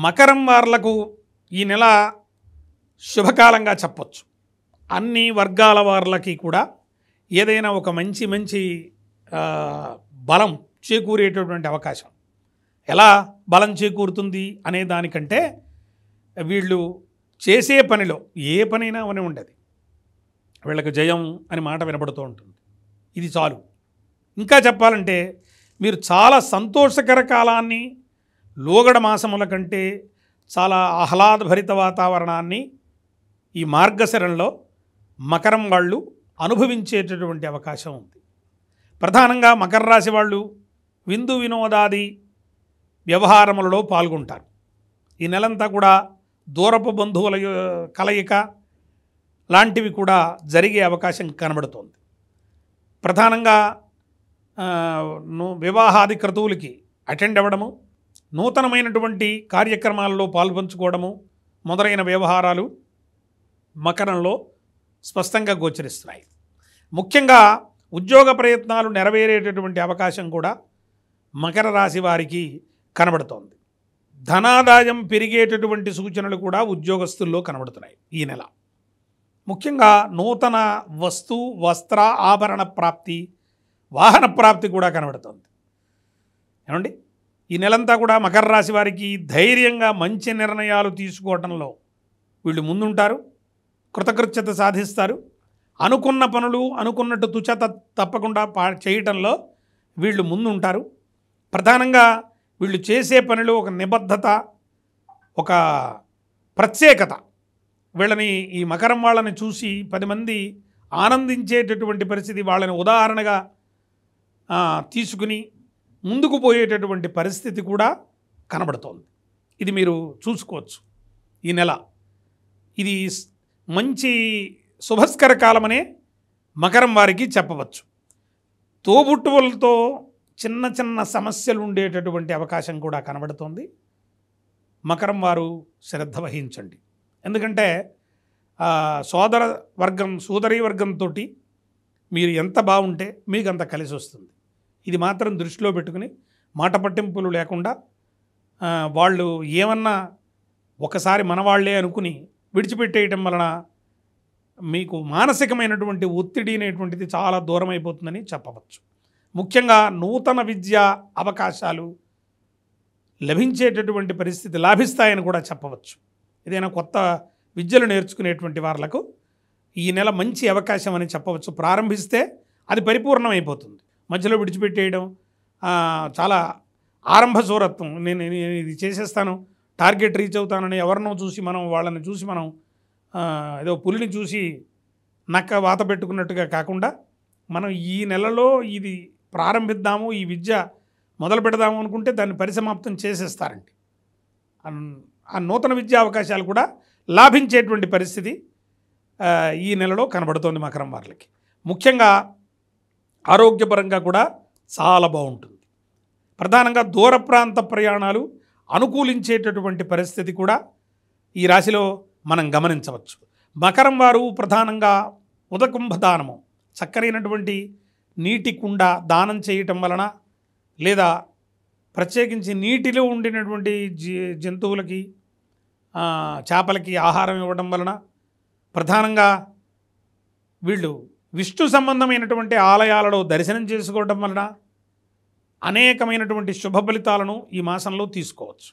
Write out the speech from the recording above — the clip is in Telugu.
మకరం వార్లకు ఈ నెల శుభకాలంగా చెప్పొచ్చు. అన్ని వర్గాల వార్లకి కూడా ఏదైనా ఒక మంచి మంచి బలం చేకూరేటటువంటి అవకాశం. ఎలా బలం చేకూరుతుంది అనే దానికంటే వీళ్ళు చేసే పనిలో ఏ పనైనా అవనే ఉండదు, వీళ్ళకి జయం అని మాట వినబడుతూ ఉంటుంది. ఇది చాలు. ఇంకా చెప్పాలంటే మీరు చాలా సంతోషకర కాలాన్ని, లోగడ మాసముల కంటే చాలా ఆహ్లాదభరిత వాతావరణాన్ని ఈ మార్గశిరంలో మకరం వాళ్ళు అనుభవించేటటువంటి అవకాశం ఉంది. ప్రధానంగా మకర రాశి వాళ్ళు విందు వినోదాది వ్యవహారములలో పాల్గొంటారు. ఈ నెలంతా కూడా దూరపు బంధువుల కలయిక లాంటివి కూడా జరిగే అవకాశం కనబడుతోంది. ప్రధానంగా వివాహాది క్రతువులకి అటెండ్ అవ్వడము, నూతనమైనటువంటి కార్యక్రమాలలో పాల్పంచుకోవడము మొదలైన వ్యవహారాలు మకరంలో స్పష్టంగా గోచరిస్తున్నాయి. ముఖ్యంగా ఉద్యోగ ప్రయత్నాలు నెరవేరేటటువంటి అవకాశం కూడా మకర రాశి వారికి కనబడుతోంది. ధనాదాయం పెరిగేటటువంటి సూచనలు కూడా ఉద్యోగస్తుల్లో కనబడుతున్నాయి ఈ నెల. ముఖ్యంగా నూతన వస్తు వస్త్ర ఆభరణ ప్రాప్తి, వాహన ప్రాప్తి కూడా కనబడుతుంది. ఏమండి, ఈ నెలంతా కూడా మకర రాశి వారికి ధైర్యంగా మంచి నిర్ణయాలు తీసుకోవడంలో వీళ్ళు ముందుంటారు, కృతకృత్యత సాధిస్తారు. అనుకున్న పనులు అనుకున్నట్టు తుచత తప్పకుండా చేయటంలో వీళ్ళు ముందుంటారు. ప్రధానంగా వీళ్ళు చేసే పనిలో ఒక నిబద్ధత, ఒక ప్రత్యేకత, వీళ్ళని ఈ మకరం వాళ్ళని చూసి 10 మంది ఆనందించేటటువంటి పరిస్థితి, వాళ్ళని ఉదాహరణగా తీసుకుని ముందుకు పోయేటటువంటి పరిస్థితి కూడా కనబడుతోంది. ఇది మీరు చూసుకోవచ్చు. ఈ నెల ఇది మంచి శుభస్కర కాలమనే మకరం వారికి చెప్పవచ్చు. తోబుట్టువులతో చిన్న చిన్న సమస్యలు ఉండేటటువంటి అవకాశం కూడా కనబడుతోంది. మకరం వారు శ్రద్ధ వహించండి. ఎందుకంటే సోదర వర్గం సోదరీ వర్గంతో మీరు ఎంత బాగుంటే మీకు అంత కలిసి వస్తుంది. ఇది మాత్రం దృష్టిలో పెట్టుకుని మాట పట్టింపులు లేకుండా వాళ్ళు ఏమన్నా ఒకసారి మనవాళ్లే అనుకుని విడిచిపెట్టేయటం వలన మీకు మానసికమైనటువంటి ఒత్తిడి అనేటువంటిది చాలా దూరం అయిపోతుందని చెప్పవచ్చు. ముఖ్యంగా నూతన విద్యా అవకాశాలు లభించేటటువంటి పరిస్థితి లాభిస్తాయని కూడా చెప్పవచ్చు. ఏదైనా కొత్త విద్యలు నేర్చుకునేటువంటి వాళ్లకు ఈ నెల మంచి అవకాశం అని చెప్పవచ్చు. ప్రారంభిస్తే అది పరిపూర్ణమైపోతుంది. మధ్యలో విడిచిపెట్టేయడం చాలా ఆరంభ సూరత్వం, నేను ఇది చేసేస్తాను, టార్గెట్ రీచ్ అవుతానని ఎవరినో చూసి మనం వాళ్ళని చూసి మనం ఏదో పులిని చూసి నక్క వాత పెట్టుకున్నట్టుగా కాకుండా మనం ఈ నెలలో ఇది ప్రారంభిద్దాము, ఈ విద్య మొదలు పెడదాము అనుకుంటే దాన్ని పరిసమాప్తం చేసేస్తారండి. ఆ నూతన విద్యా అవకాశాలు కూడా లాభించేటువంటి పరిస్థితి ఈ నెలలో కనబడుతోంది మకరం వారికి. ముఖ్యంగా ఆరోగ్యపరంగా కూడా చాలా బాగుంటుంది. ప్రధానంగా దూర ప్రాంత ప్రయాణాలు అనుకూలించేటటువంటి పరిస్థితి కూడా ఈ రాశిలో మనం గమనించవచ్చు. మకరం వారు ప్రధానంగా ఉదకుంభ దానము, చక్కరైనటువంటి నీటి కుండ దానం చేయటం వలన, లేదా ప్రత్యేకించి నీటిలో ఉండినటువంటి జంతువులకి చేపలకి ఆహారం ఇవ్వడం వలన, ప్రధానంగా వీళ్ళు విష్ణు సంబంధమైనటువంటి ఆలయాలలో దర్శనం చేసుకోవడం వలన అనేకమైనటువంటి శుభ ఫలితాలను ఈ మాసంలో తీసుకోవచ్చు.